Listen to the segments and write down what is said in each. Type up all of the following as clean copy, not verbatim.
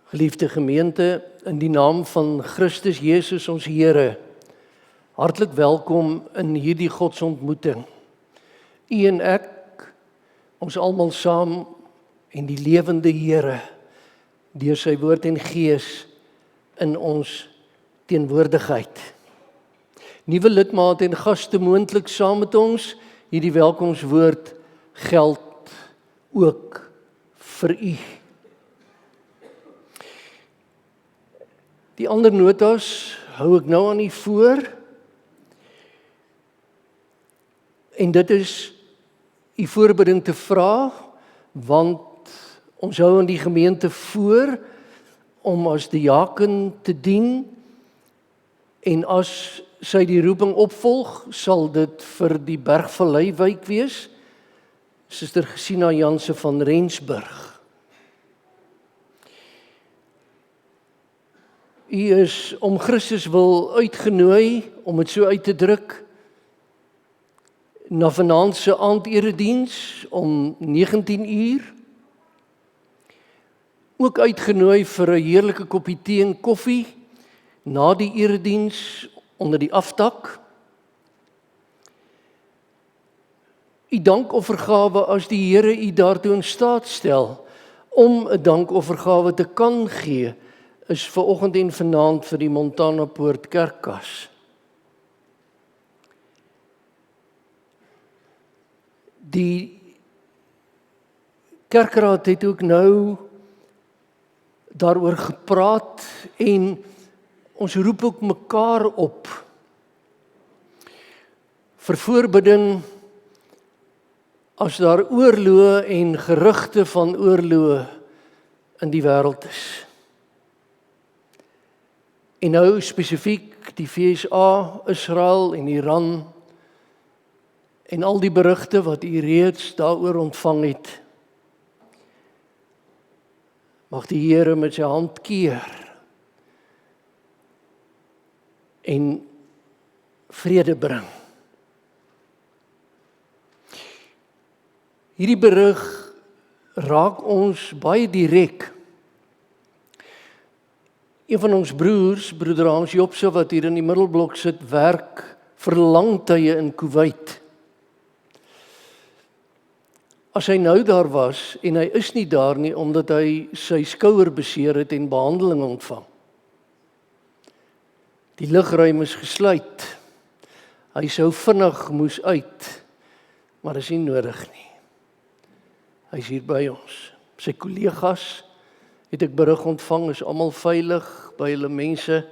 Geliefde gemeente, in die naam van Christus Jesus ons Here, hartlik welkom in hierdie godsontmoeting. U en ek, ons almal saam en die lewende Here, deur sy woord en gees in ons teenwoordigheid. Nuwe lidmate en gaste moontlik saam met ons, hierdie welkomswoord geld ook vir u. Die ander notas hou ek nou aan u voor. En dit is u voorbereiding te vra, want ons hou aan die gemeente voor om as diaken te dien, en as sy die roeping opvolg, sal dit vir die Bergvallei wijk wees, Suster Gesina Janse van Rensburg. U is om Christus wil uitgenooi, om het so uit te druk, na vanaand se aandediens om 19 uur. Ook uitgenooi vir 'n heerlike koppie tee en koffie, na die erediens onder die afdak. U dankoffergawe as die Here u daartoe in staat stel, om 'n dankoffergawe te kan gee, is vanoggend en vanaand vir die Montana Poort Kerkkas. Die kerkraad het ook nou daaroor gepraat en ons roep ook mekaar op vir voorbidding as daar oorloë en gerugte van oorloë in die wêreld is. En nou spesifiek die VSA, Israel en Iran en al die berigte wat u reeds daaroor ontvang het. Mag die Here met sy hand keer en vrede bring. Hierdie berig raak ons baie direk. Een van ons broers, broeder Hans Jobse, wat hier in die middelblok sit, werk vir lang tye in Kuwait. As hy nou daar was, en hy is nie daar nie, omdat hy sy skouer beseer het en behandeling ontvang. Die lugruim is gesluit. Hy sou vinnig moes uit, maar is nie nodig nie. Hy is hier by ons. Sy kollegas het ek berig ontvang, is almal veilig by hulle mense.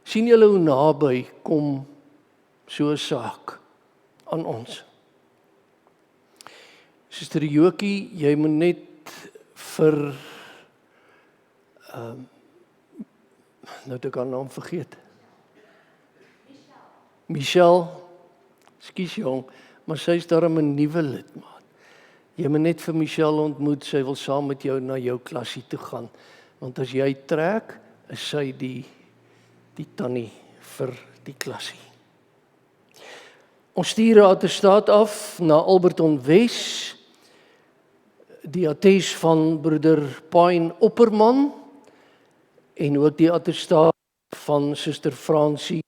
Sien julle hoe naby kom so 'n saak aan ons. Suster Jokie, jy moet net vir nou het ek haar naam vergeet. Michelle, skus jong, maar sy is daarom 'n nuwe lidmaat. Jy moet net vir Michelle ontmoet, sy wil saam met jou na jou klasie toe gaan. Want as jy trek, is sy die tannie vir die klasie. Ons stuur 'n attestaat af na Alberton Wes, die attest van broeder Pine Opperman, en ook die attestaat van Suster Fransie.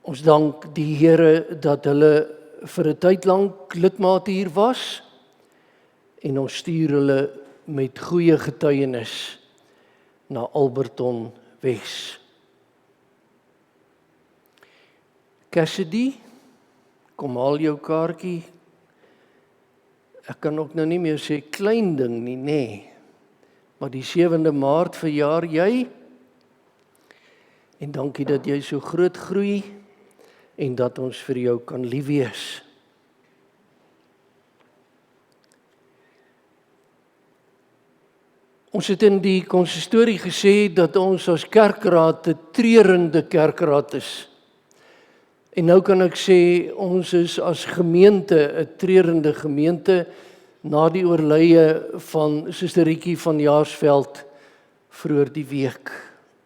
Ons dank die Here dat hulle vir 'n tyd lank lidmate hier was, en ons stuur hulle met goeie getuienis na Alberton Wes. Cassidy, kom haal jou kaartjie. Ek kan ook nou nie meer sê klein ding nie, nê. Maar die 7de Maart verjaar jy, en dankie dat jy so groot groei, en dat ons vir jou kan lief wees. Ons het in die konsistorie gesê dat ons as kerkraad 'n treurende kerkraad is. En nou kan ek sê, ons is as gemeente 'n treurende gemeente na die oorlede van Suster Rietjie van Jaarsveld vroeër die week.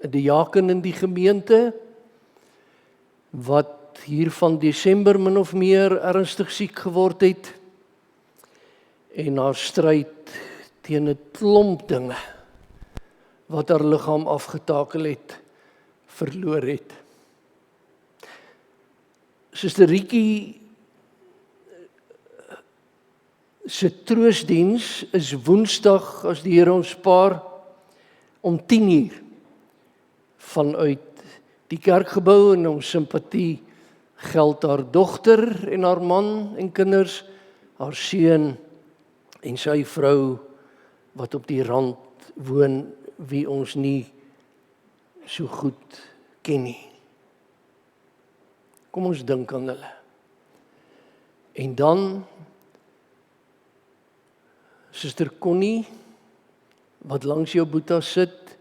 'n Diaken in die gemeente wat hier van Desember min of meer ernstig siek geword het en haar stryd teen 'n klomp dinge wat haar liggaam afgetakel het, verloor het. Suster Rietjie se troosdiens is Woensdag, as die Here ons spaar, om 10:00 vanuit die kerkgebou, en ons simpatie geld haar dogter en haar man en kinders, haar seun en sy vrou wat op die rand woon, wie ons nie so goed ken nie. Kom ons dink aan hulle. En dan Suster Connie, wat langs jou boeta sit,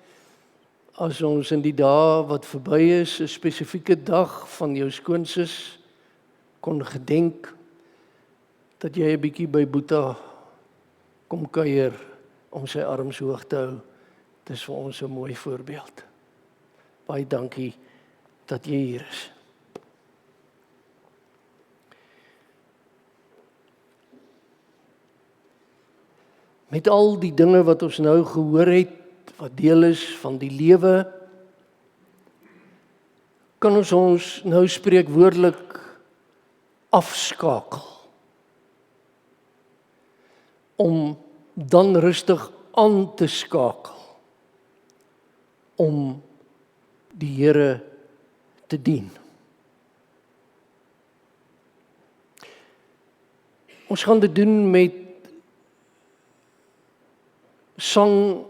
as ons in die dae wat verby is, 'n spesifieke dag van jou skoonsis kon gedenk, dat jy 'n bietjie by boeta kom kuier om sy arms hoog te hou. Dit is vir ons 'n mooi voorbeeld. Baie dankie dat jy hier is. Met al die dinge wat ons nou gehoor het, wat deel is van die lewe, kan ons nou spreekwoordelik afskakel, om dan rustig aan te skakel, om die Here te dien. Ons gaan dit doen met sang,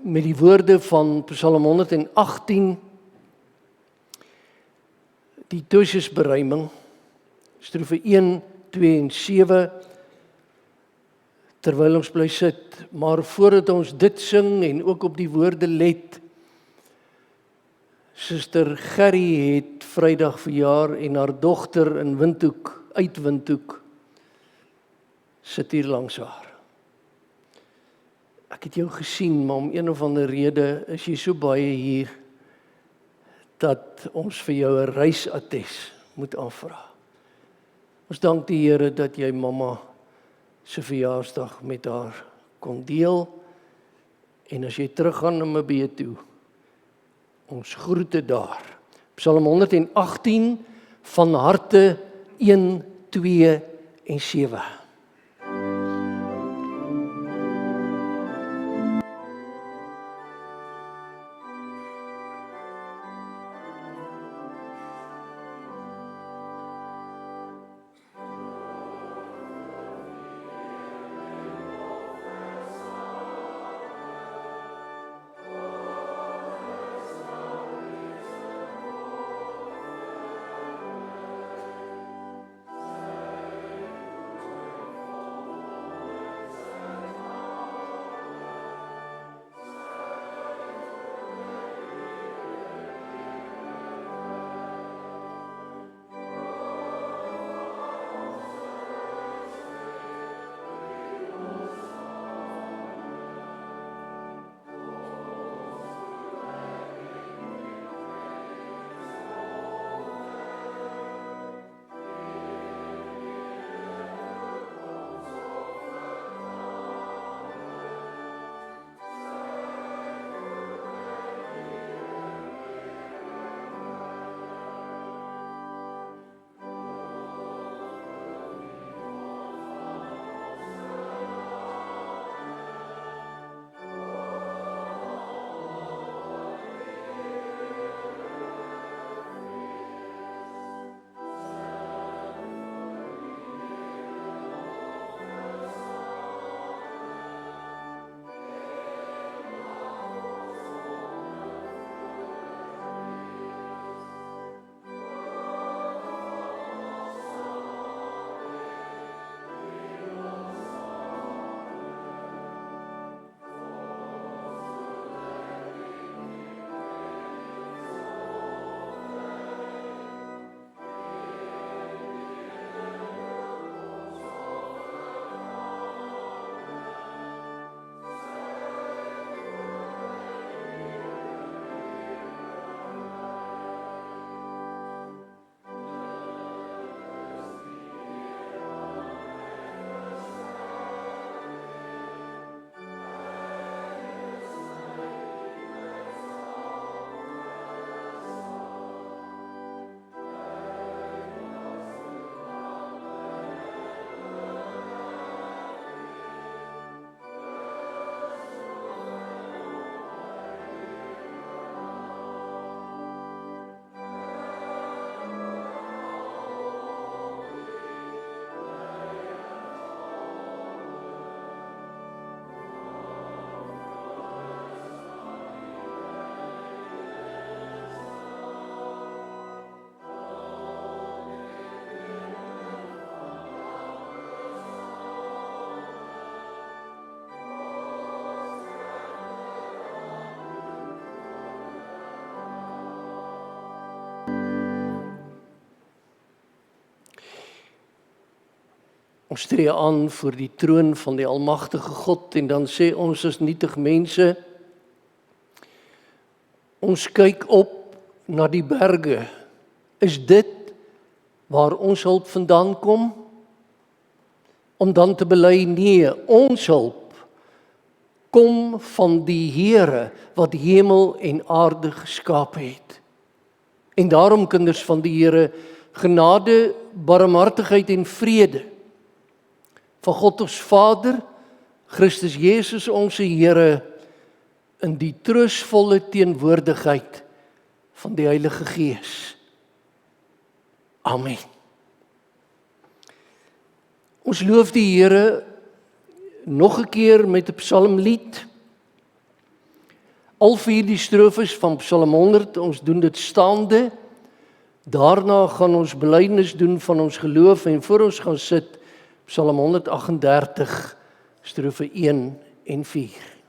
met die woorde van Psalm 118, die dosisberuiming, strofe 1, 2 en 7, terwyl ons bly sit. Maar voordat ons dit sing en ook op die woorde let, Suster Gerry het Vrydag verjaar en haar dogter in Windhoek, uit Windhoek, sit hier langs haar. Ek het jou gesien, maar om een of ander rede is jy so baie hier, dat ons vir jou 'n reisattest moet aanvra. Ons dank die Here dat jy mamma se verjaarsdag met haar kon deel, en as jy teruggaan na Namibië toe, ons groete daar. Psalm 118 van harte 1, 2 en 7. Ons tree aan voor die troon van die almagtige God en dan sê ons as nietig mense, ons kyk op na die berge. Is dit waar ons hulp vandaan kom? Om dan te bely, nee, ons hulp kom van die Here wat hemel en aarde geskaap het. En daarom, kinders van die Here, genade, barmhartigheid en vrede van God ons Vader, Christus Jesus ons Here, in die troostvolle teenwoordigheid van die Heilige Gees. Amen. Ons loof die Here nog 'n keer met 'n psalmlied. Al 4 die strofes van Psalm 100, ons doen dit staande. Daarna gaan ons belydenis doen van ons geloof en voor ons gaan sit, Psalm 138, strofe 1 en 4.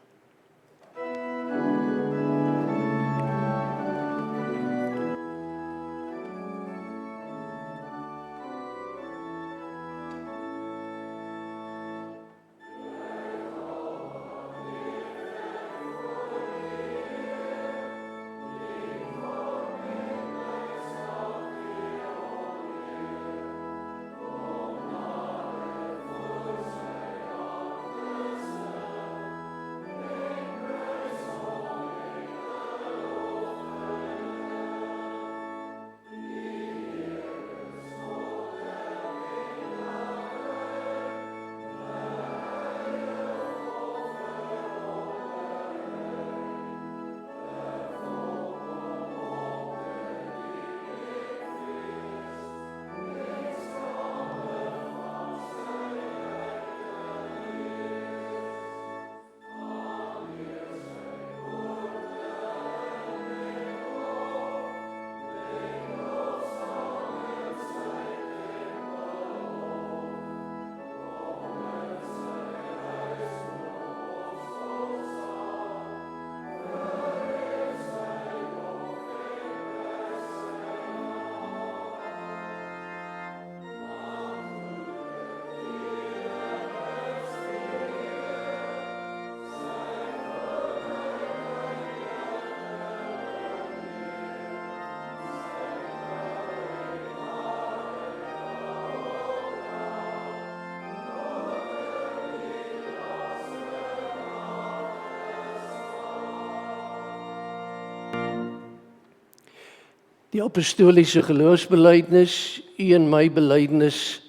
Die apostoliese geloofsbelijdenis, u en my belydenis.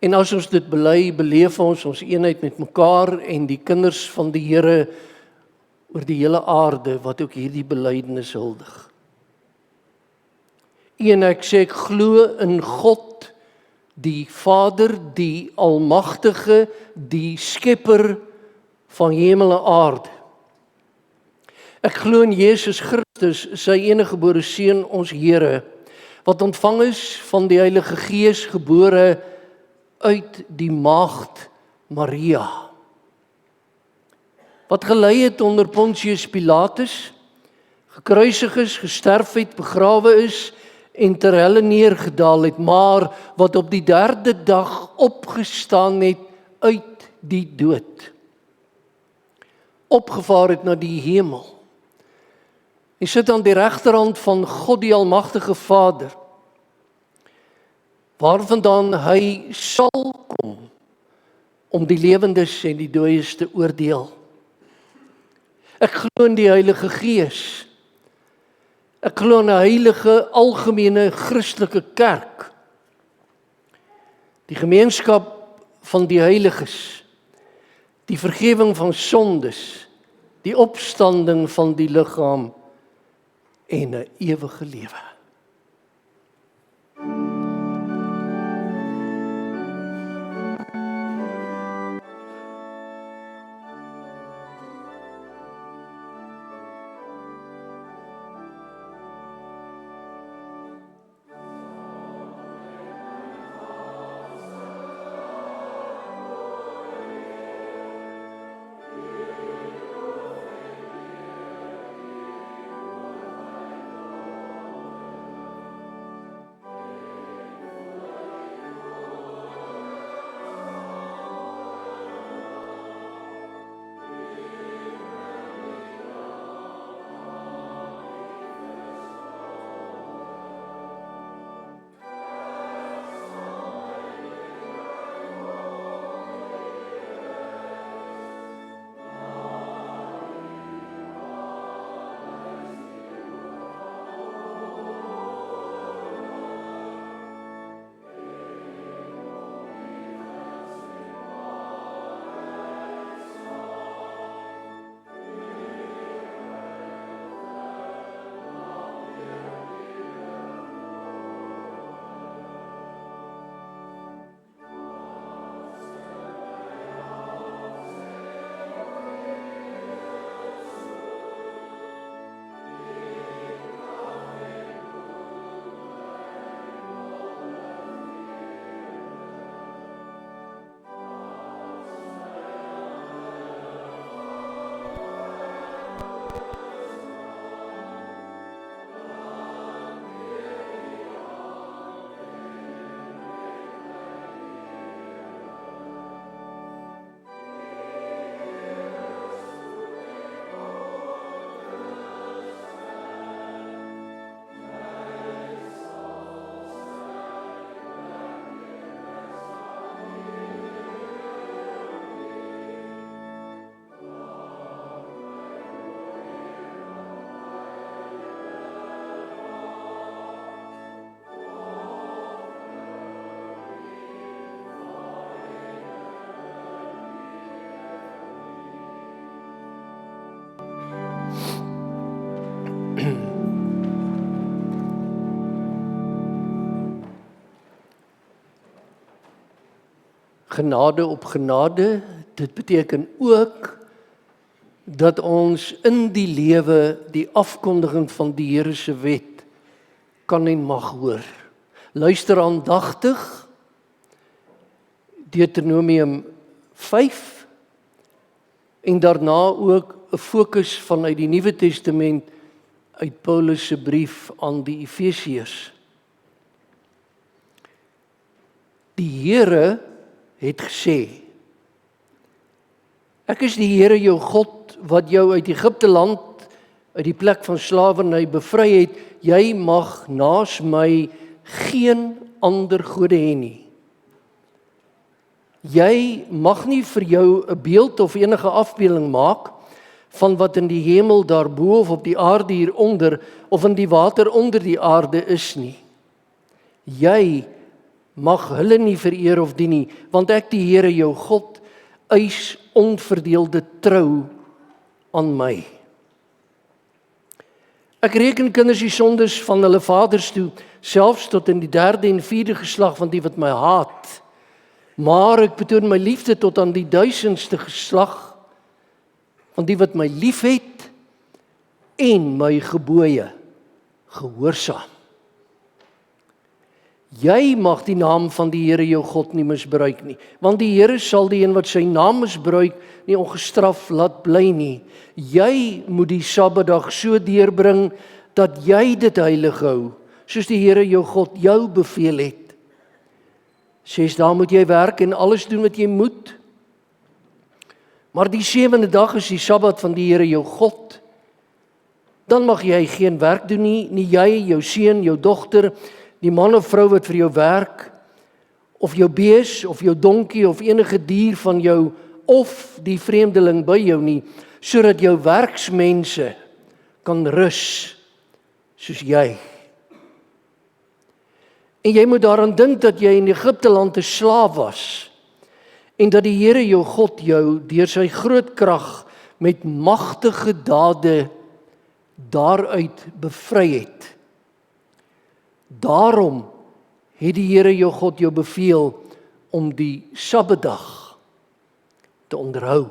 En as ons dit bely, beleef ons eenheid met mekaar en die kinders van die Here oor die hele aarde wat ook hierdie belydenis huldig. En ek sê, ek glo in God, die Vader, die Almagtige, die Skepper van hemel en aarde. Ek glo in Jesus Christus, sy eniggebore Seun, ons Here, wat ontvang is van die Heilige Gees, gebore uit die maagd Maria. Wat gelei het onder Pontius Pilatus, gekruisig is, gesterf het, begrawe is en ter helle neergedaal het, maar wat op die 3de dag opgestaan het uit die dood. Opgevaar het na die hemel. Hy sit aan die regterhand van God die Almagtige Vader, waarvandaan hy sal kom om die lewendes en die dooies te oordeel. Ek glo in die Heilige Gees. Ek glo in 'n heilige, algemene Christelike kerk. Die gemeenskap van die heiliges, die vergifnis van sondes, die opstanding van die liggaam en 'n ewige lewe. genade op genade. Dit beteken ook dat ons in die lewe die afkondiging van die Here se wet kan en mag hoor. Luister aandagtig Deuteronomium 5 en daarna ook 'n fokus vanuit die Nuwe Testament uit Paulus se brief aan die Efesiërs. Die Here het gesê, ek is die Here jou God wat jou uit Egipte land, uit die plek van slawerny bevry het. Jy mag naas my geen ander gode hê nie. Jy mag nie vir jou 'n beeld of enige afbeelding maak van wat in die hemel daarbo of op die aarde hieronder of in die water onder die aarde is nie. Jy mag hulle nie vereer of dien nie, want ek die Here jou God eis onverdeelde trou aan my. Ek reken kinders die sondes van hulle vaders toe, selfs tot in die 3de en 4de geslag van die wat my haat. Maar ek betoon my liefde tot aan die 1000ste geslag van die wat my liefhet en my gebooie gehoorsaam. Jy mag die naam van die Here jou God nie misbruik nie, want die Here sal die een wat sy naam misbruik nie ongestraf laat bly nie. Jy moet die Sabbatdag so deurbring dat jy dit heilig hou, soos die Here jou God jou beveel het. 6 dae moet jy werk en alles doen wat jy moet. Maar die 7de dag is die Sabbat van die Here jou God. Dan mag jy geen werk doen nie, nie jy, jou seun, jou dogter, die man of vrou wat vir jou werk, of jou bees, of jou donkie, of enige dier van jou, of die vreemdeling by jou nie, sodat jou werksmense kan rus, soos jy. En jy moet daaraan dink dat jy in Egipte land 'n slaaf was, en dat die Here jou God jou deur sy groot krag met magtige dade daaruit bevry het. Daarom het die Here jou God jou beveel om die Sabbatdag te onderhou.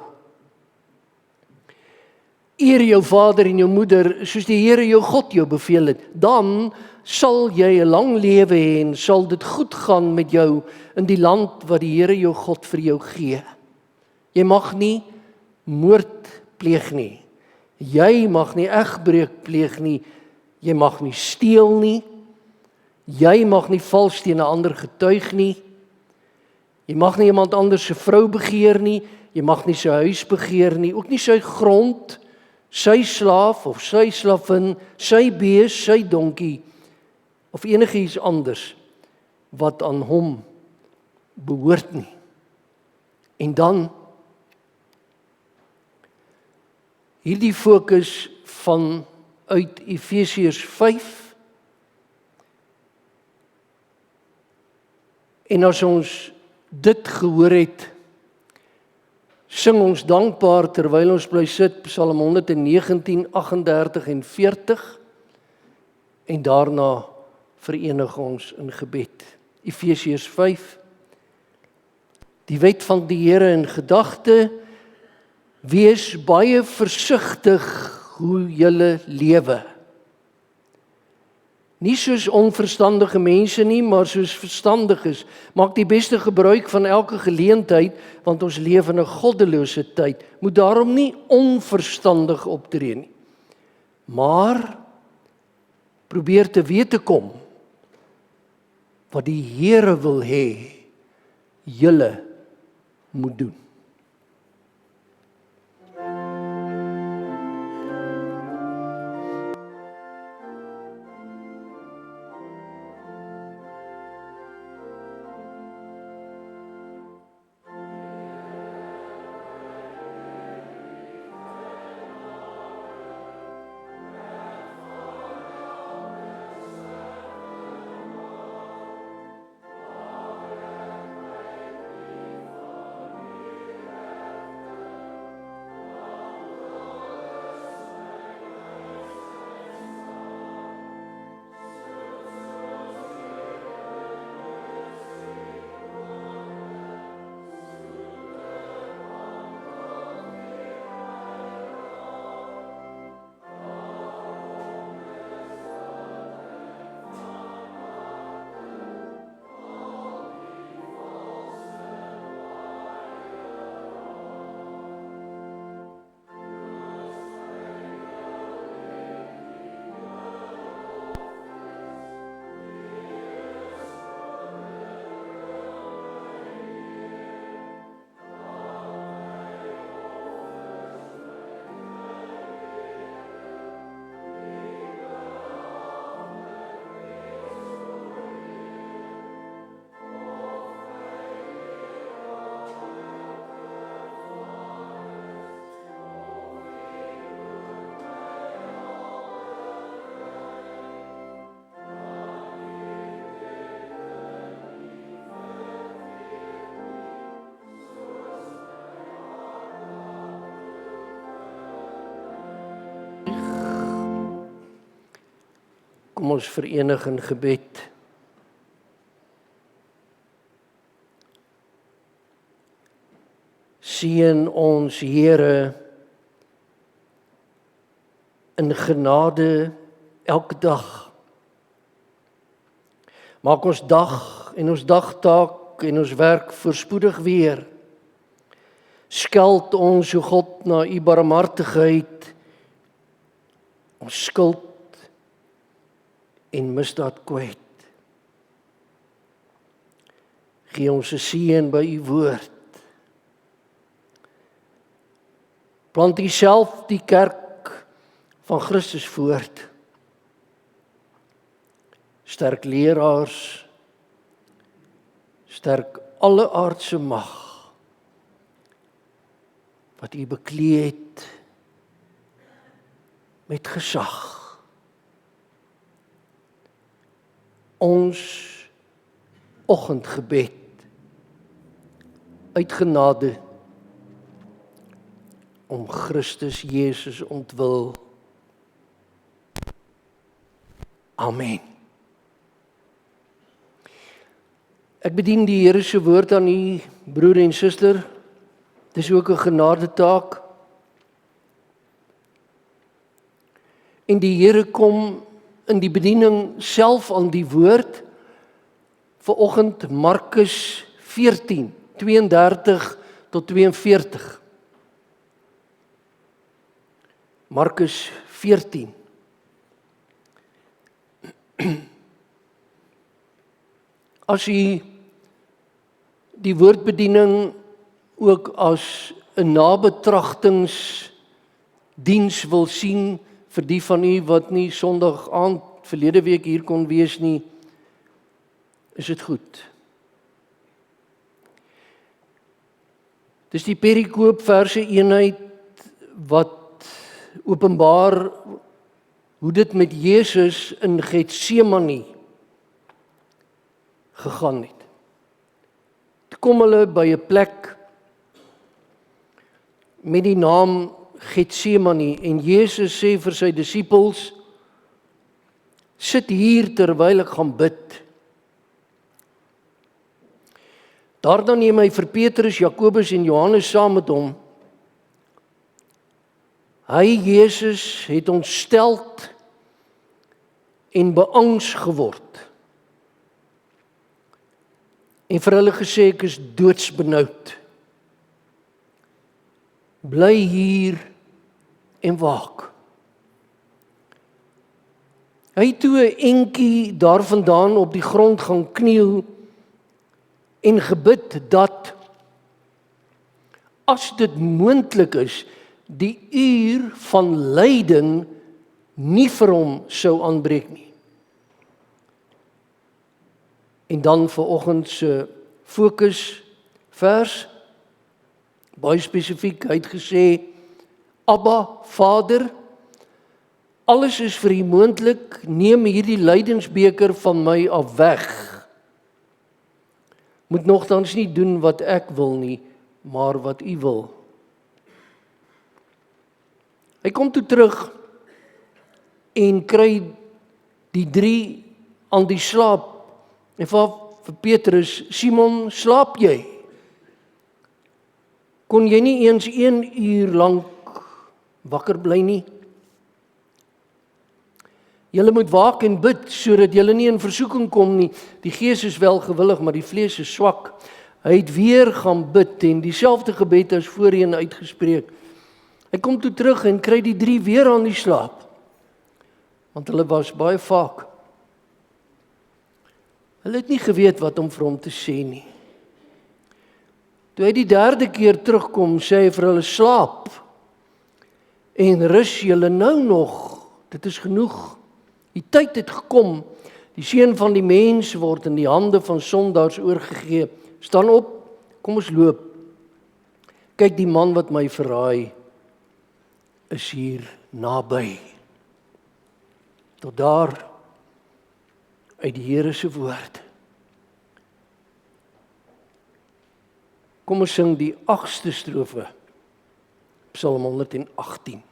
Eer jou vader en jou moeder soos die Here jou God jou beveel het, dan sal jy 'n lang lewe hê en sal dit goed gaan met jou in die land wat die Here jou God vir jou gee. Jy mag nie moord pleeg nie. Jy mag nie egbreuk pleeg nie. Jy mag nie steel nie. Jy mag nie vals teen 'n ander getuig nie. Jy mag nie iemand anders se vrou begeer nie. Jy mag nie sy huis begeer nie, ook nie sy grond, sy slaaf of sy slavin, sy bees, sy donkie of enigiets anders wat aan hom behoort nie. En dan hierdie fokus van uit Efesiërs 5. En as ons dit gehoor het, sing ons dankbaar terwyl ons bly sit, Psalm 119, 38 en 40, en daarna verenig ons in gebed. Efesiërs 5, die wet van die Here in gedagte, wees baie versigtig hoe julle lewe. Nie soos onverstandige mense nie, maar soos verstandiges. Maak die beste gebruik van elke geleentheid, want ons leef in 'n goddelose tyd. Moet daarom nie onverstandig optree nie. Maar probeer te weet te kom wat die Here wil hê julle moet doen. Kom ons verenig in gebed. Seën ons, Here, in genade elke dag. Maak ons dag en ons dagtaak en ons werk voorspoedig weer. Skeld ons, o God, na u barmhartigheid, ons skuld en misdaad kwyt. Gee ons 'n seën by u woord. Plant u self die kerk van Christus voort. Sterk leraars, sterk alle aardse mag wat u beklee het met gesag. Ons oggendgebed uit genade om Christus Jesus ontwil. Amen. Ek bedien die Here se woord aan u broer en suster. Dis ook 'n genadetaak. En die Here kom in die bediening self aan die woord. Vanoggend Markus 14, 32 tot 42. Markus 14. As u die woordbediening ook as 'n nabetragtingsdiens wil sien vir die van u wat nie Sondag aand verlede week hier kon wees nie, is dit goed. Dis die perikoop verse eenheid wat openbaar hoe dit met Jesus in Getsemane gegaan het. Toe kom hulle by 'n plek met die naam Getsemane en Jesus sê vir sy disippels, sit hier terwyl ek gaan bid. Daarna neem hy vir Petrus, Jakobus en Johannes saam met hom. Hy, Jesus, het ontsteld en beangs geword. En vir hulle gesê, ek is doodsbenoud. Bly hier en waak. Hy het toe 'n entjie daarvandaan op die grond gaan kniel en gebid dat, as dit moontlik is, die uur van lyding nie vir hom sou aanbreek nie. En dan vanoggend se fokus vers, baie spesifiek, hy het gesê, Abba, Vader, alles is vir u moontlik, neem hierdie lydingsbeker van my af weg. Moet nogtans nie doen wat ek wil nie, maar wat u wil. Hy kom toe terug en kry die 3 aan die slaap. En vir Petrus, Simon, slaap jy? Kon jy nie eens 1 uur lank wakker bly nie? Julle moet waak en bid, sodat julle nie in versoeking kom nie. Die gees is wel gewillig, maar die vlees is swak. Hy het weer gaan bid en dieselfde gebed as voorheen uitgespreek. Hy kom toe terug en kry die 3 weer aan die slaap. Want hulle was baie vaak. Hulle het nie geweet wat om vir hom te sê nie. Toe hy die 3de keer terugkom, sê hy vir hulle, slaap en rus julle nou nog, dit is genoeg. Die tyd het gekom, die seun van die mens word in die hande van sondaars oorgegee. Staan op, kom ons loop. Kyk, die man wat my verraai, is hier naby. Tot daar uit die Here se woord. Kom ons sing die 8ste strofe, Psalm 118.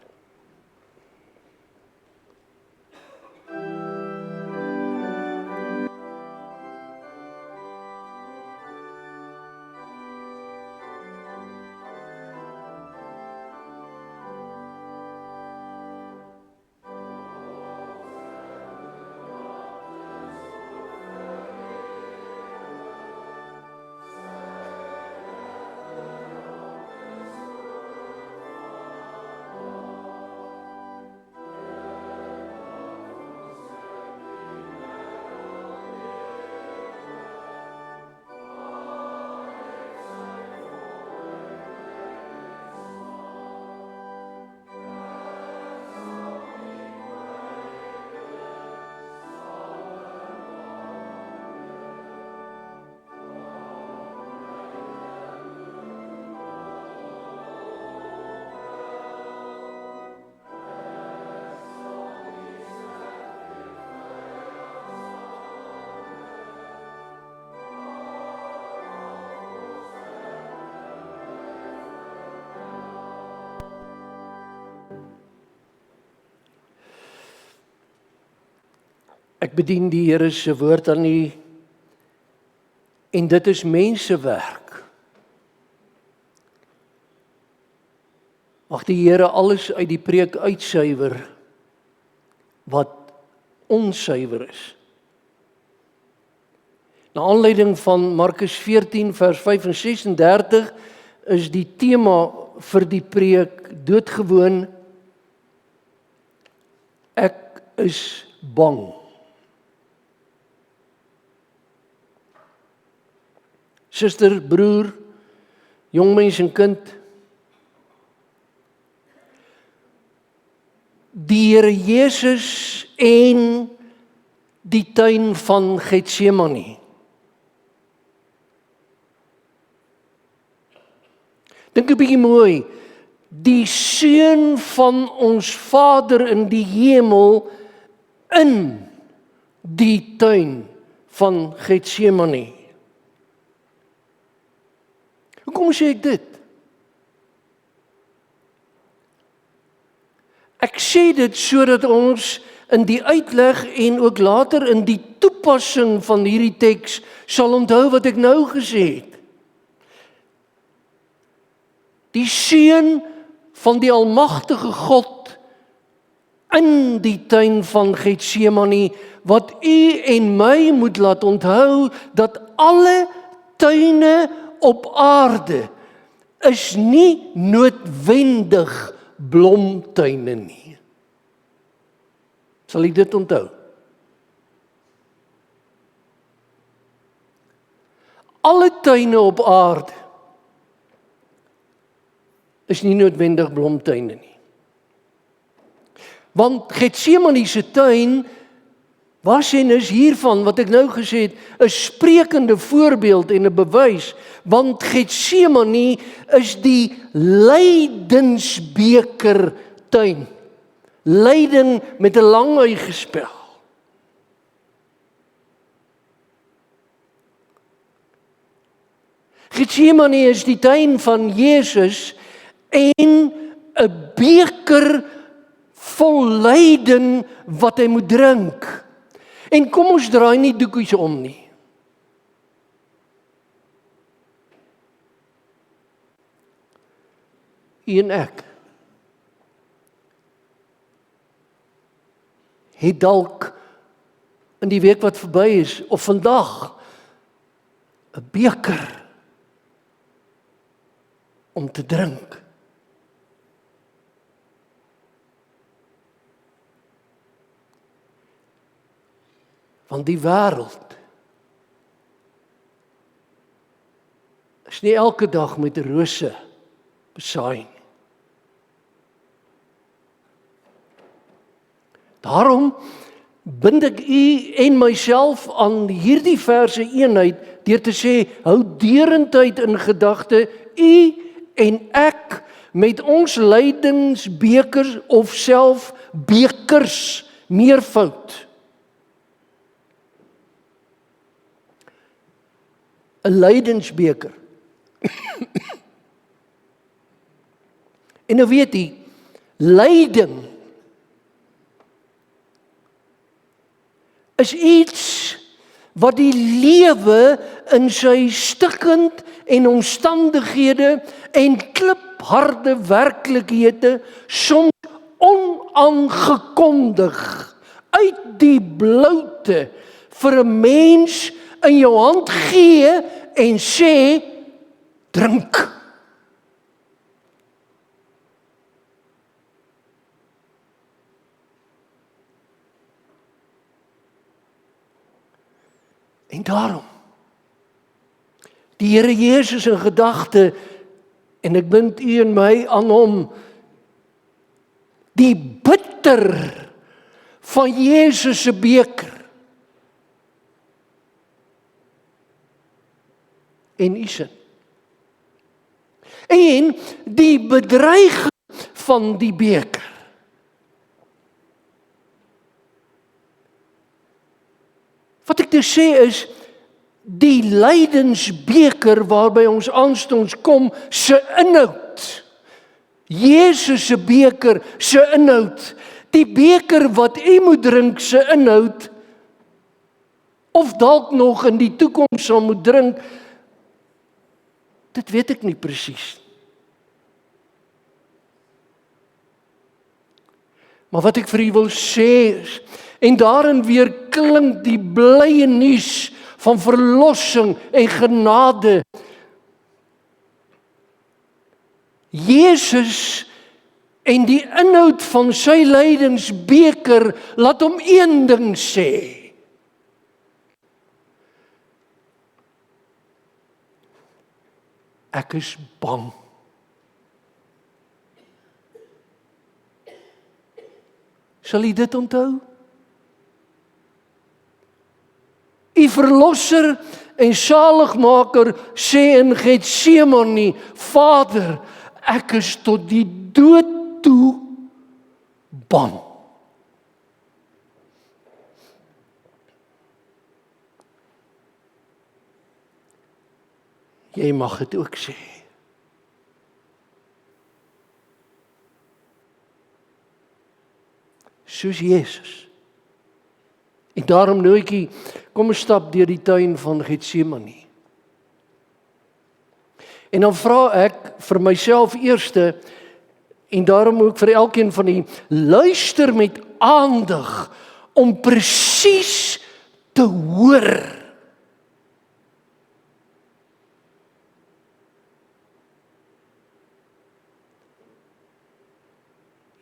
Ek bedien die Here se woord aan u en dit is mensewerk. Mag die Here alles uit die preek uitsuiwer wat onsuiwer is. Na aanleiding van Markus 14 vers 5 en 36 is die tema vir die preek doodgewoon: ek is bang. Suster, broer, jongmens en kind, die Here Jesus en die tuin van Getsemane. Dink 'n bietjie mooi, die Seun van ons Vader in die hemel in die tuin van Getsemane. Hoekom sê ek dit? Ek sê dit sodat ons in die uitleg en ook later in die toepassing van hierdie teks sal onthou wat ek nou gesê het. Die Seun van die almagtige God in die tuin van Getsemane, wat u en my moet laat onthou dat alle tuine op aarde is nie noodwendig blomtuine nie. Sal u dit onthou? Alle tuine op aarde is nie noodwendig blomtuine nie. Want Getsemane se tuin, waarskynlik is hiervan wat ek nou gesê het, 'n sprekende voorbeeld en 'n bewys, want Getsemane is die lydensbeker tuin. Lyding met 'n lang y gespel. Getsemane is die tuin van Jesus en 'n beker vol lyding wat hy moet drink. En kom ons draai nie doekies om nie. U en ek het dalk in die week wat verby is of vandag 'n beker om te drink. Want die wêreld is nie elke dag met rose besaai nie. Daarom bind ek u en myself aan hierdie verse eenheid deur te sê, hou deurentyd in gedagte, u en ek met ons lydingsbekers of self bekers meervoud. 'n lydensbeker. En nou weet jy, lyding is iets wat die lewe in sy stikkend en omstandighede en klipharde werklikhede soms onaangekondig uit die bloute vir 'n mens in jou hand gee en sê, drink. En daarom, die Here Jesus in gedagte, en ek bind u en my aan hom, die bitter van Jesus se beker, en u sin. En die bedreiging van die beker. Wat ek dus sê is, die lydensbeker waarby ons aanstonds kom, se inhoud. Jesus se beker se inhoud. Die beker wat u moet drink se inhoud of dalk nog in die toekoms sal moet drink, dit weet ek nie presies. Maar wat ek vir u wil sê is, en daarin weer klink die blye nuus van verlossing en genade. Jesus en die inhoud van sy lydingsbeker laat hom een ding sê. Ek is bang. Sal u dit onthou? U verlosser en saligmaker sê in Getsemane, Vader, ek is tot die dood toe bang. Jy mag dit ook sê. Soos Jesus. En daarom Nootjie, kom ons stap deur die tuin van Getsemane. En dan vra ek vir myself eerste, en daarom ook vir elkeen van die luister met aandag om presies te hoor.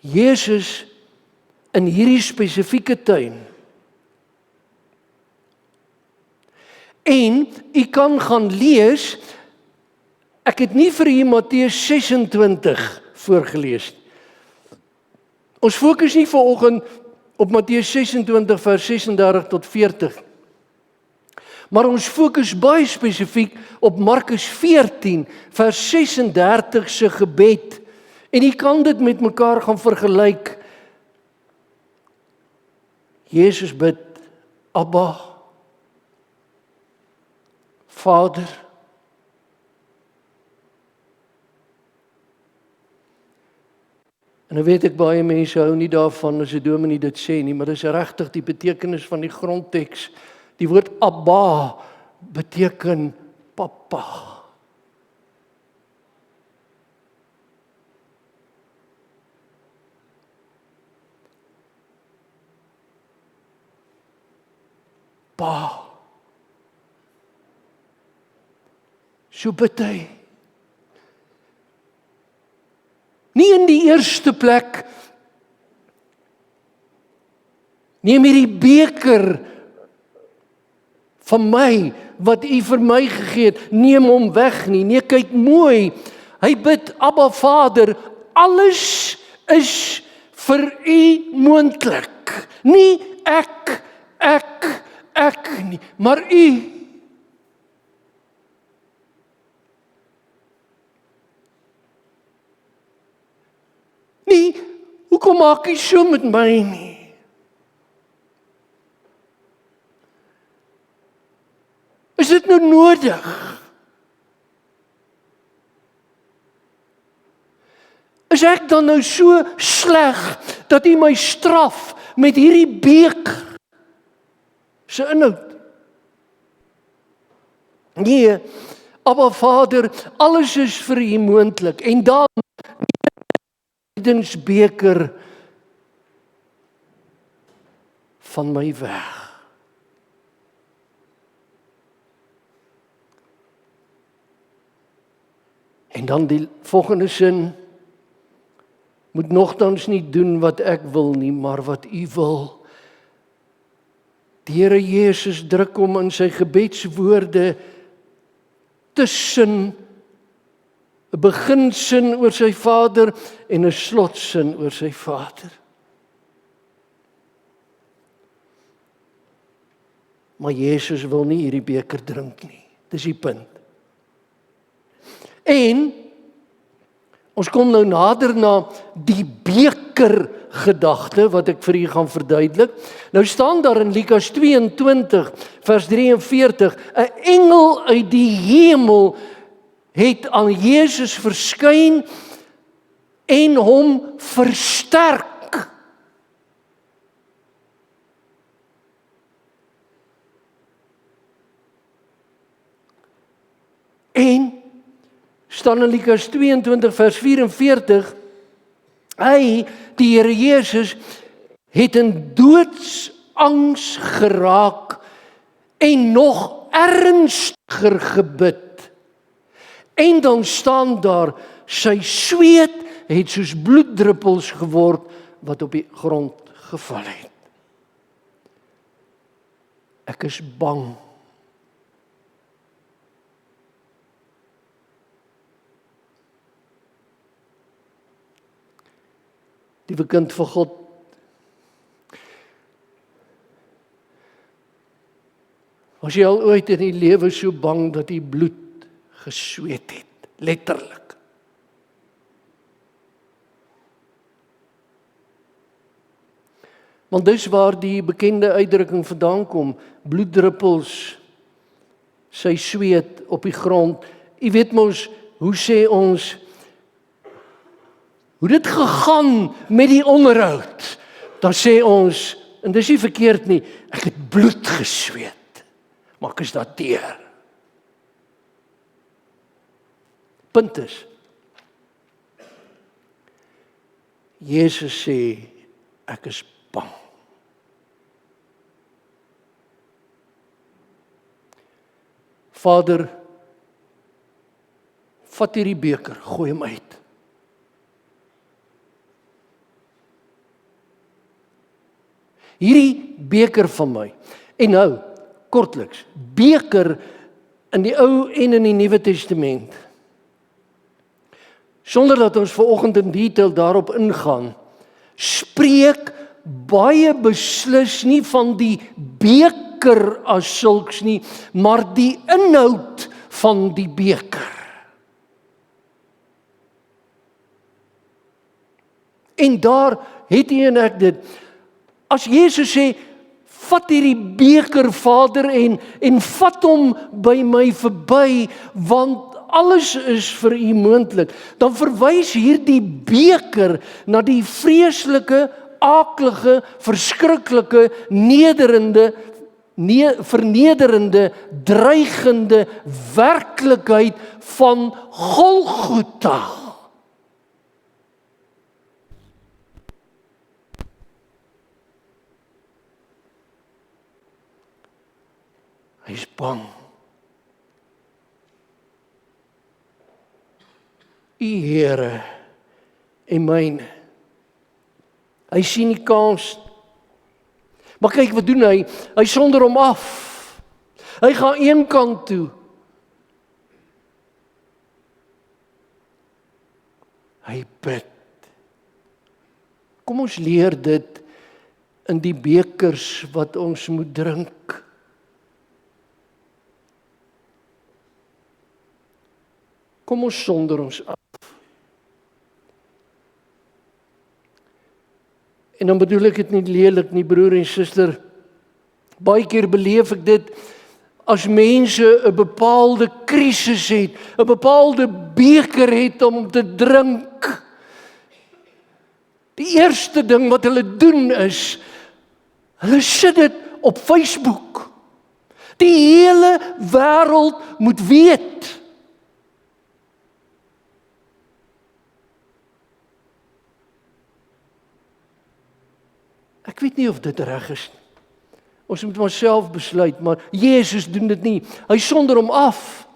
Jesus in hierdie spesifieke tuin. En u kan gaan lees, ek het nie vir u Matteus 26 voorgelees. Ons fokus nie vanoggend op Matteus 26 vers 36 tot 40. Maar ons fokus baie spesifiek op Markus 14 vers 36 se gebed. En jy kan dit met mekaar gaan vergelyk. Jesus bid, Abba, Vader. En nou weet ek baie mense hou nie daarvan as 'n dominee dit sê nie, maar dis regtig die betekenis van die grondteks. Die woord Abba beteken Papa. Pa. So bid hy. Nie in die eerste plek, neem hierdie beker van my, wat u vir my gegee het, neem hom weg nie. Nee, kyk mooi, hy bid, Abba Vader, alles is vir u moontlik. Nie ek nie, maar u. Nee, hoekom maak jy so met my nie? Is dit nou nodig? Is ek dan nou so sleg dat u my straf met hierdie beker se inhoud? Nee, Abba Vader, alles is vir u moontlik. En dan lydensbeker van my weg. En dan die volgende sin, moet nogtans nie doen wat ek wil nie, maar wat u wil. Die Here Jesus druk hom in sy gebedswoorde tussen 'n beginsin oor sy Vader en 'n slotsin oor sy Vader. Maar Jesus wil nie hierdie beker drink nie. Dis die punt. En ons kom nou nader na die beker gedagte wat ek vir u gaan verduidelik. Nou staan daar in Lukas 22 vers 43, 'n engel uit die hemel het aan Jesus verskyn en hom versterk. staan in Lukas 22 vers 44, hy, die Here Jesus, het in doodsangs geraak en nog ernstiger gebid. En dan staan daar, sy sweet het soos bloeddruppels geword wat op die grond geval het. Ek is bang. Liewe kind van God, was jy al ooit in die lewe so bang dat jy bloed gesweet het? Letterlik. Want dis waar die bekende uitdrukking vandaan kom, bloeddruppels, sy sweet op die grond. Jy weet mos, hoe sê ons, hoe dit gegaan met die onderhoud? Dan sê ons, en dis nie verkeerd nie, ek het bloed gesweet. Maar ek is daar deur. Punt is, Jesus sê, ek is bang. Vader, vat hierdie beker, gooi hom uit. Hierdie beker van my. En nou, kortliks, beker in die Ou en in die Nuwe Testament. Sonder dat ons vanoggend in detail daarop ingaan, spreek baie beslis nie van die beker as sulks nie, maar die inhoud van die beker. En daar het hy en ek dit. As Jesus sê, vat hierdie beker, Vader, en vat hom by my verby, want alles is vir U moontlik, dan verwys hierdie beker na die vreeslike, aaklige, verskriklike, vernederende, dreigende werklikheid van Golgotha. Hy is bang. U Here en myne. Hy sien die kans. Maar kyk, wat doen hy? Hy sonder hom af. Hy gaan een kant toe. Hy bid. Kom ons leer dit in die bekers wat ons moet drink. Kom ons sonder ons af. En dan bedoel ek dit nie lelik nie, broer en suster. Baie keer beleef ek dit as mense 'n bepaalde krisis het, 'n bepaalde beker het om te drink. Die eerste ding wat hulle doen is, hulle sit dit op Facebook. Die hele wêreld moet weet. Ek weet nie of dit reg is nie. Ons moet maar self besluit, maar Jesus doen dit nie. Hy sonder hom af.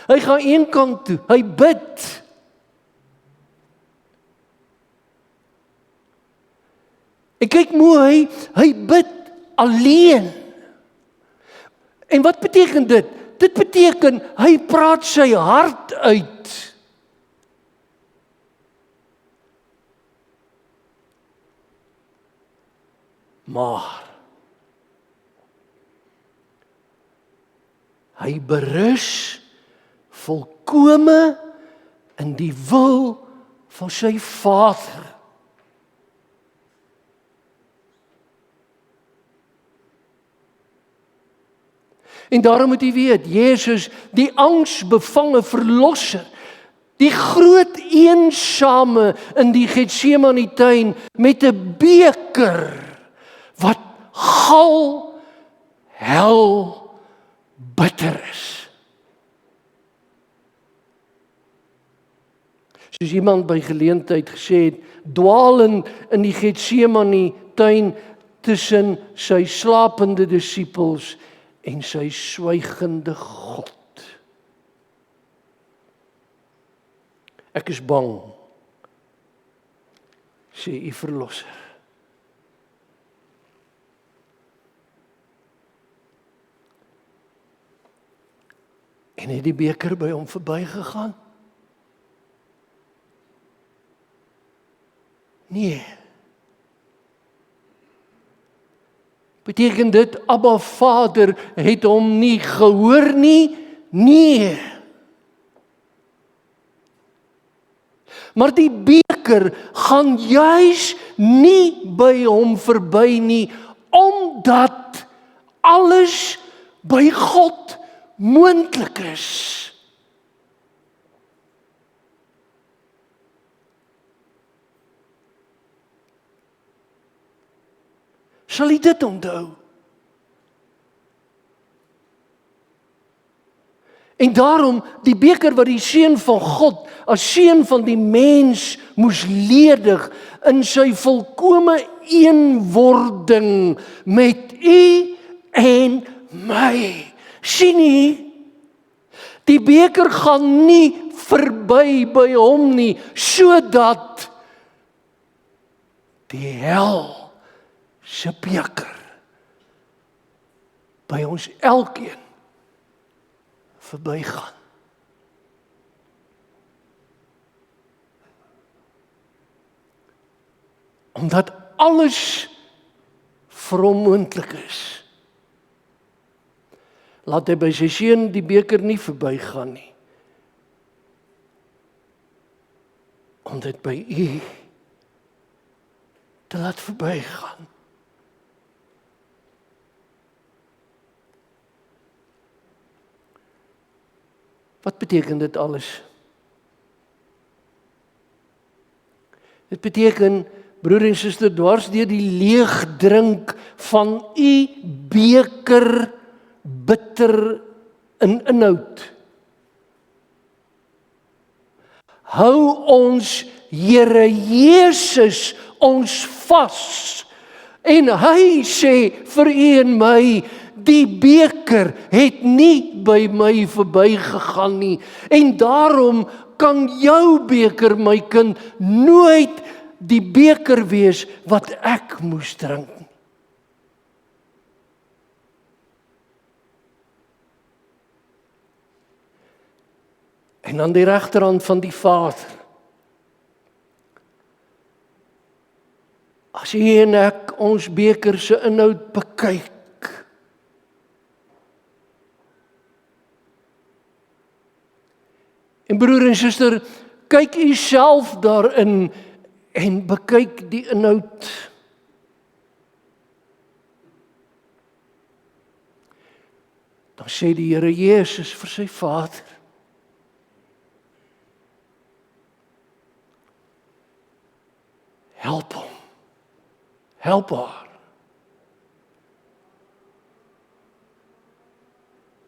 Hy gaan een kant toe. Hy bid. En kyk mooi, hy bid alleen. En wat beteken dit? Dit beteken, hy praat sy hart uit. Maar hy berus volkome in die wil van sy Vader. En daarom moet jy weet, Jesus, die angsbevange verlosser, die groot eensame in die Getsemane tuin met 'n beker wat gal hel bitter is. Soos iemand by geleentheid gesê het, dwaal in die Getsemane tuin tussen sy slapende disippels en sy swygende God. Ek is bang, sê u verlosser. En het die beker by hom verbygegaan? Nee. Beteken dit Abba Vader het hom nie gehoor nie? Nee. Maar die beker gaan juis nie by hom verby nie, omdat alles by God moontlik is. Sal jy dit onthou? En daarom, die beker wat die Seun van God, as Seun van die mens moes ledig in sy volkome eenwording met u en my. Sien jy? Die beker gaan nie verby by hom nie, sodat die hel se beker by ons elkeen verbygaan. Omdat alles vir hom moontlik is, laat hy by sy Seun die beker nie verbygaan nie. Om dit by u te laat verbygaan. Wat beteken dit alles? Dit beteken, broer en suster, dwars deur die leeg drink van u beker bitter in inhoud. Hou ons Here Jesus ons vas. En hy sê vir u en my, die beker het nie by my verbygegaan nie. En daarom kan jou beker, my kind, nooit die beker wees wat ek moes drink. En aan die regterhand van die Vader, as u en ek ons beker se inhoud bekyk, en broer en suster, kyk u self daarin en bekyk die inhoud. Dan sê die Here Jesus vir sy Vader, help hom, help haar,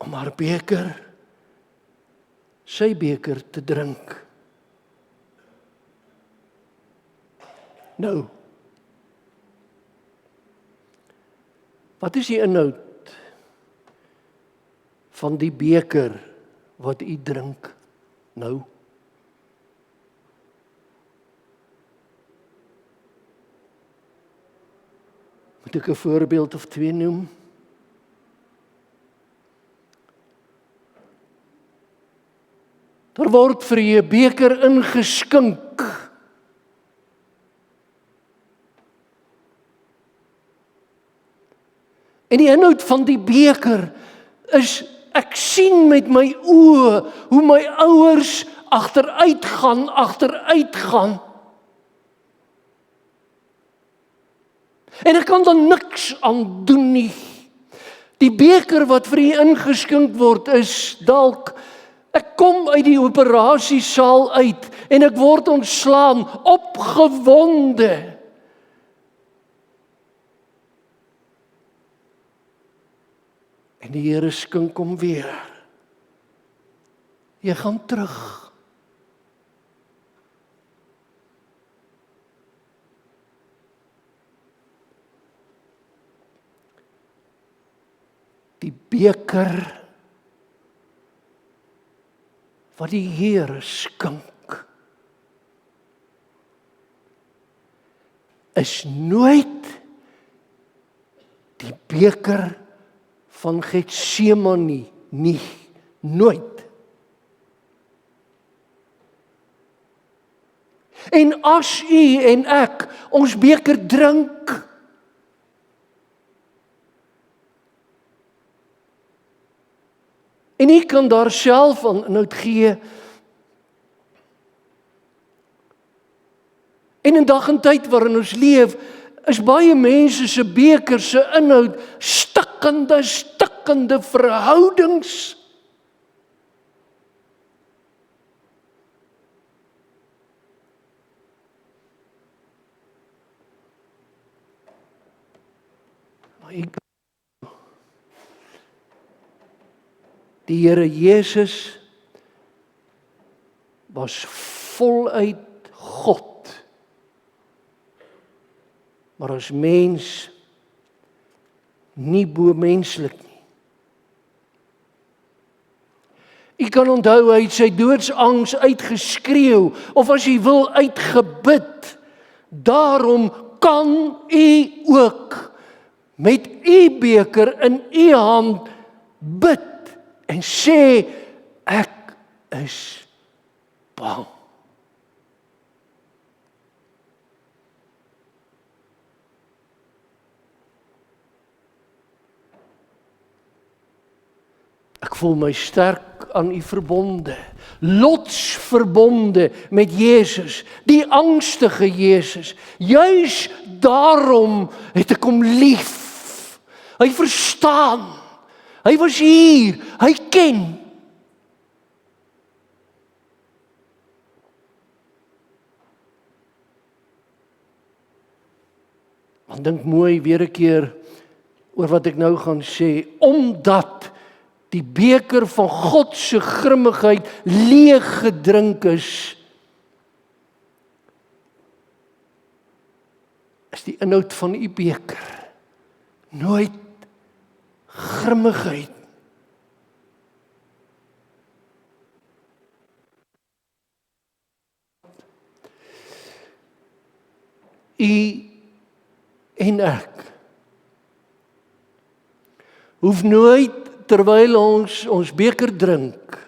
om haar beker, sy beker te drink. Nou, wat is die inhoud van die beker wat u drink nou? Moet ek 'n voorbeeld of twee noem? Daar word vir u 'n beker ingeskink. En die inhoud van die beker is, ek sien met my oë hoe my ouers agteruit gaan. En ek kan dan niks aan doen nie. Die beker wat vir u ingeskink word is dalk, ek kom uit die operasiesaal uit en ek word ontslaan, opgewonde. En die Here skink hom weer. Jy gaan terug. die beker wat die Here skink, is nooit die beker van Getsemane nie, nooit. En as u en ek ons beker drink, en u kan daar self aan inhoud gee, en in dag en tyd waarin ons leef, is baie mense se beker se inhoud stikkende verhoudings. Maar die Here Jesus was voluit God, maar as mens nie bo-menslik nie. U kan onthou, hy het sy doodsangs uitgeskreeu, of as jy wil, uitgebid. Daarom kan u ook met u beker in u hand bid en sê, ek is bang. Ek voel my sterk aan u verbonde, lotsverbonde met Jesus, die angstige Jesus. Juis daarom het ek hom lief. Hy verstaan, hy was hier, hy ken. Maar dink mooi weer 'n keer oor wat ek nou gaan sê, omdat die beker van God se grimmigheid leeg gedrink is die inhoud van u beker nooit grimmigheid. U en ek hoef nooit, terwyl ons beker drink,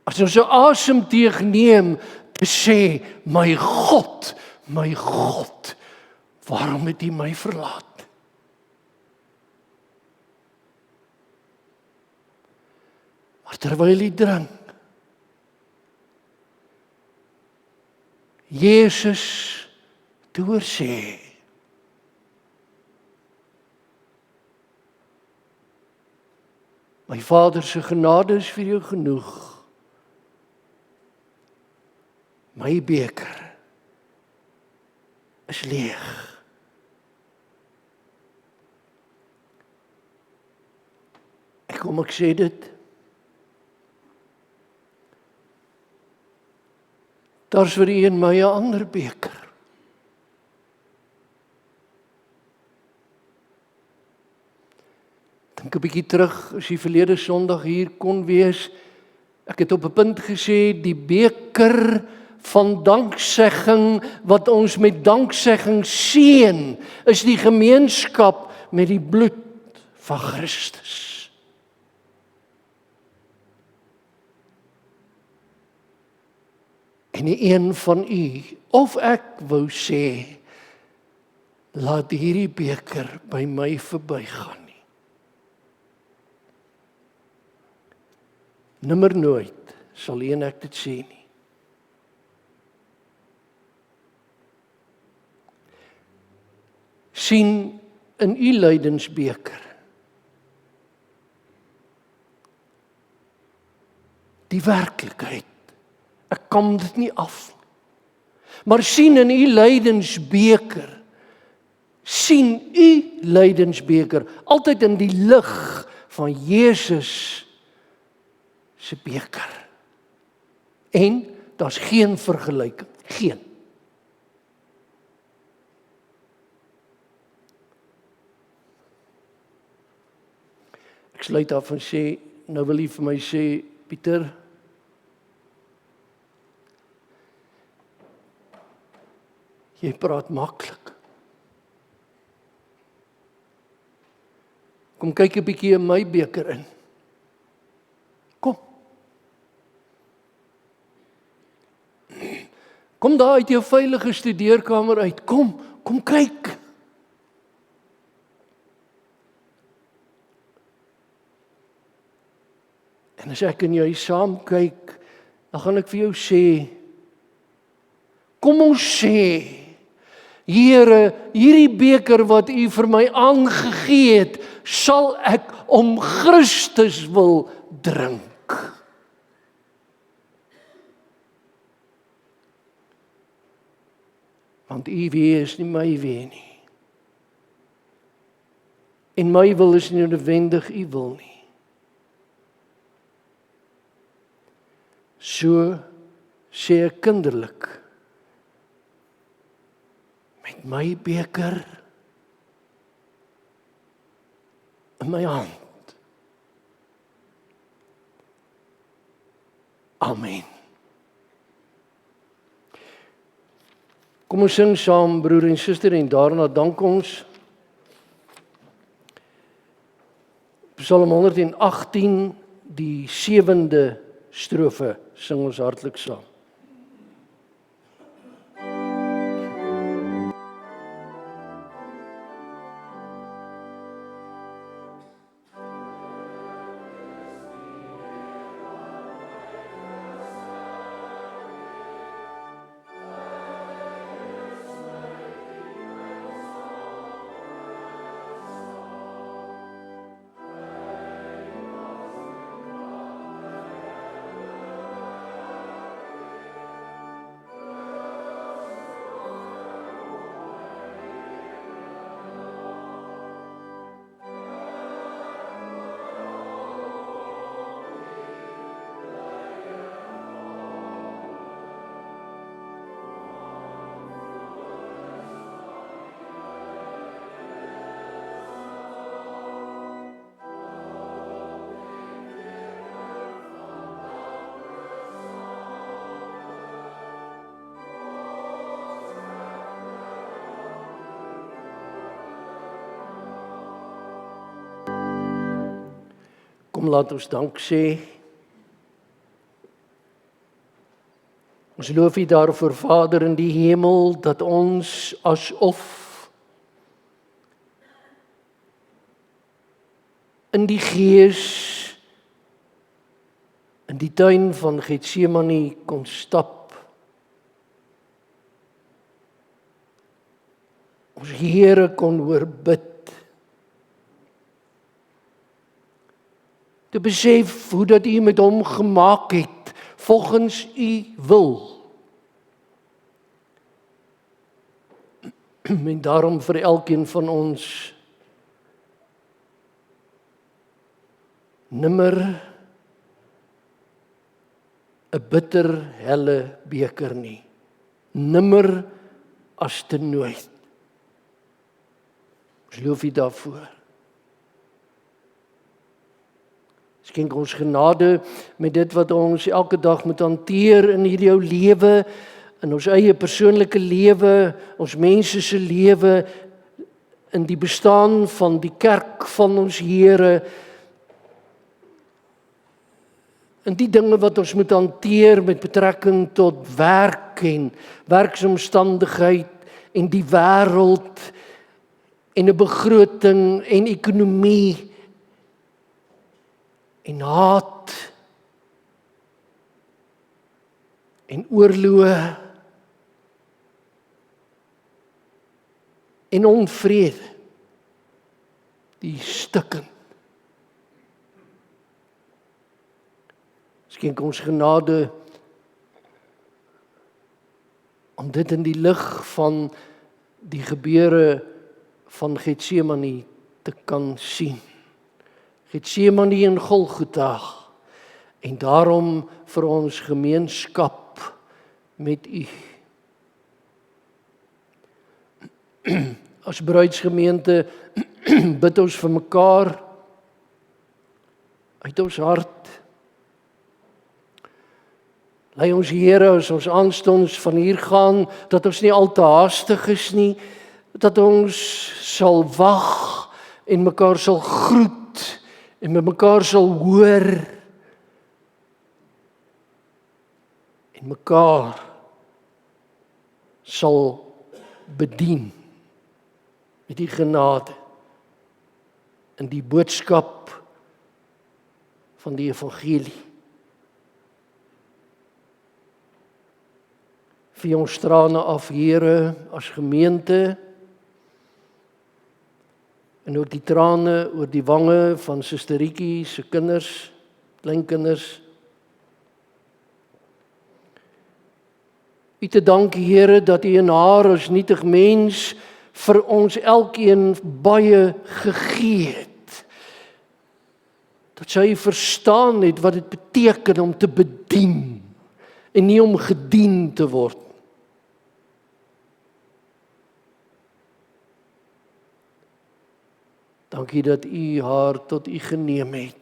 as ons 'n asemteug neem, te sê, my God, waarom het U my verlaat? Maar terwyl U drink, Jesus te hoor sê, my Vader se genade is vir jou genoeg. My beker is leeg. Ek sê dit. Daar's vir u en my 'n ander beker. Dink 'n bietjie terug, as jy verlede Sondag hier kon wees. Ek het op 'n punt gesê, die beker van danksegging wat ons met danksegging seën, is die gemeenskap met die bloed van Christus. En nie een van u, of ek wou sê, laat hierdie beker by my verbygaan. Nimmer nooit sal een ek dit sê nie. Sien in u lydensbeker die werklikheid. Ek kom dit nie af. Maar sien in u lydensbeker, sien u lydensbeker altyd in die lig van Jesus se beker. En daar's geen vergelyking, geen. Ek sluit af en sê, nou wil U vir my sê, Pieter, jy praat maklik. Kom kyk 'n bietjie in my beker in. Kom. Kom daar uit jou veilige studeerkamer uit. Kom kyk. En as ek en jy saam kyk, dan gaan ek vir jou sê, kom ons sê, Here, hierdie beker wat U vir my aangegee het, sal ek om Christus wil drink. Want U wee is nie my wee nie. En my wil is nie noodwendig U wil nie. So sê ek kinderlik, met my beker in my hand. Amen. Kom ons sing saam, broer en suster, en daarna dank ons. Psalm 118, die 7de strofe, sing ons hartlik saam. Kom laat ons dank sê. Ons loof U daarvoor, Vader in die hemel, dat ons asof in die Gees in die tuin van Getsemane kon stap. Ons Here kon hoor bid. Te besef hoe dat U met hom gemaak het, volgens U wil. En daarom vir elkeen van ons nimmer 'n bitter helle beker nie. Nimmer as te nooit. Ons loof U daarvoor. Skenk ons genade met dit wat ons elke dag moet hanteer in hierdie ou lewe, in ons eie persoonlike lewe, ons mense se lewe, in die bestaan van die kerk van ons Here, in die dinge wat ons moet hanteer met betrekking tot werk en werksomstandigheid en die wêreld en 'n begroting en ekonomie en haat en oorloë en onvrede, die stikken. Skenk ons genade om dit in die lig van die gebeure van Getsemane te kan sien. Getsemane en Golgotha, en daarom vir ons gemeenskap met U. As bruidsgemeente bid ons vir mekaar, uit ons hart. Lei ons Here as ons aanstonds van hier gaan, dat ons nie al te haastig is nie, dat ons sal wag en mekaar sal groet en met mekaar sal hoor en mekaar sal bedien met die genade in die boodskap van die evangelie. Vee ons trane af, Here, as gemeente, en oor die trane, oor die wange van Suster Rietjie se kinders, kleinkinders. U te dank, Here, dat U in haar as nietig mens vir ons elkeen baie gegee het. Dat sy verstaan het wat dit beteken om te bedien en nie om gedien te word. Dankie dat U haar tot U geneem het.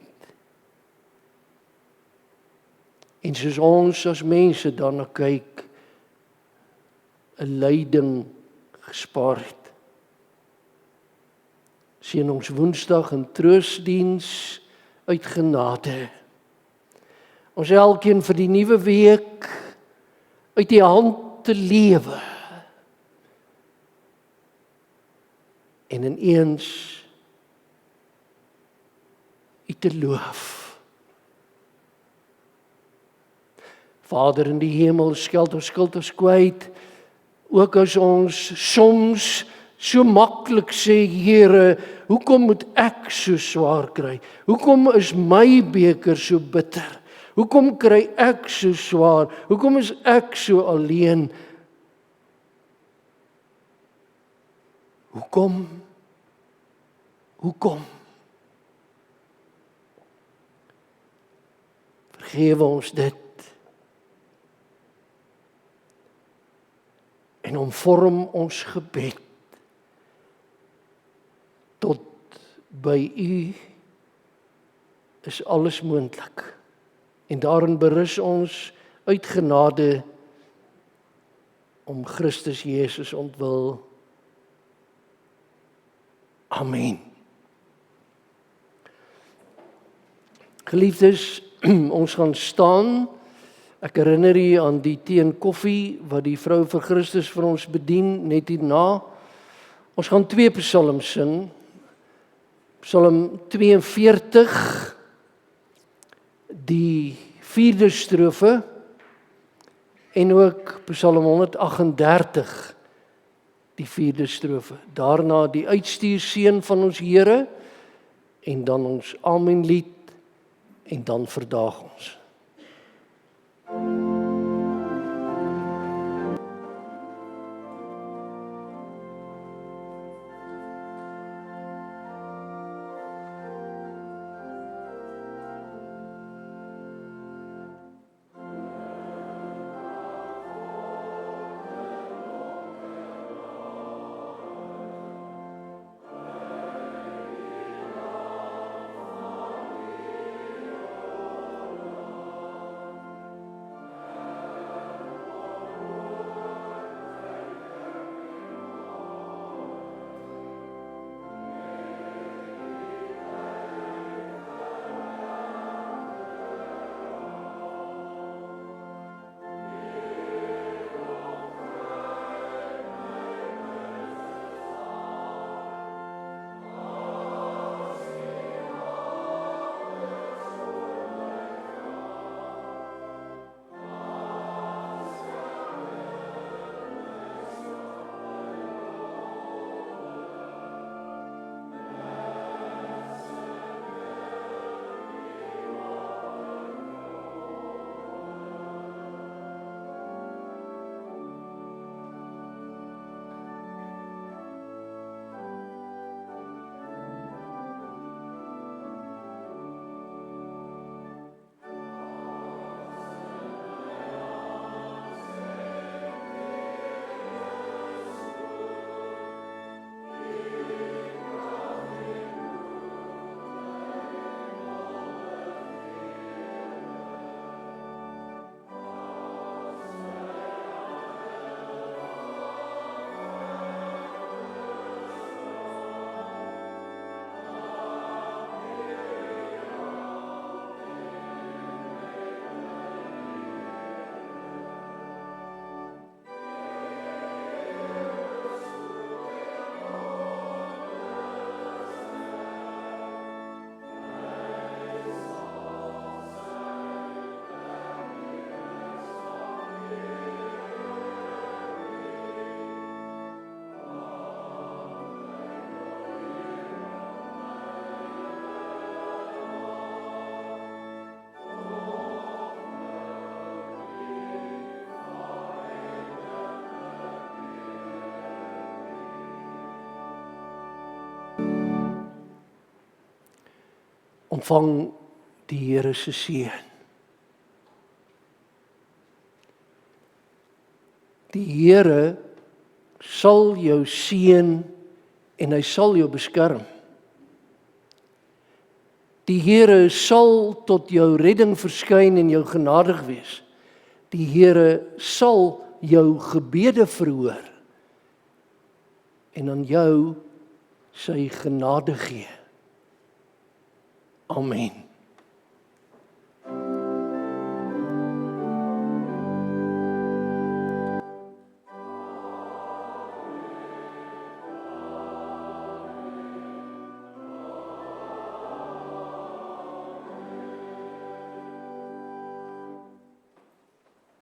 En soos ons as mense daarna kyk, 'n lyding gespaar het. Seën ons Woensdag in troostdiens uit genade. Ons elkeen vir die nuwe week uit die hand te lewe. En ineens U te loof. Vader in die hemel, skeld ons skuld ons kwyt, ook as ons soms so maklik sê, Here, hoekom moet ek so swaar kry? Hoekom is my beker so bitter? Hoekom kry ek so swaar? Hoekom is ek so alleen? Hoekom? Vergewe ons dit. En omvorm ons gebed tot by U is alles moontlik. En daarin berus ons uit genade om Christus Jesus ontwil. Amen. Geliefdes, ons gaan staan. Ek herinner u aan die tee en koffie wat die vrou vir Christus vir ons bedien net hierna. Ons gaan 2 psalms sing. Psalm 42, die 4de strofe, en ook Psalm 138, die 4de strofe. Daarna die uitstuurseën van ons Here, en dan ons Amenlied, en dan verdaag ons. ontvang die Here se seën. Die Here sal jou seën en hy sal jou beskerm. Die Here sal tot jou redding verskyn en jou genadig wees. Die Here sal jou gebede verhoor en aan jou sy genade gee. Amen.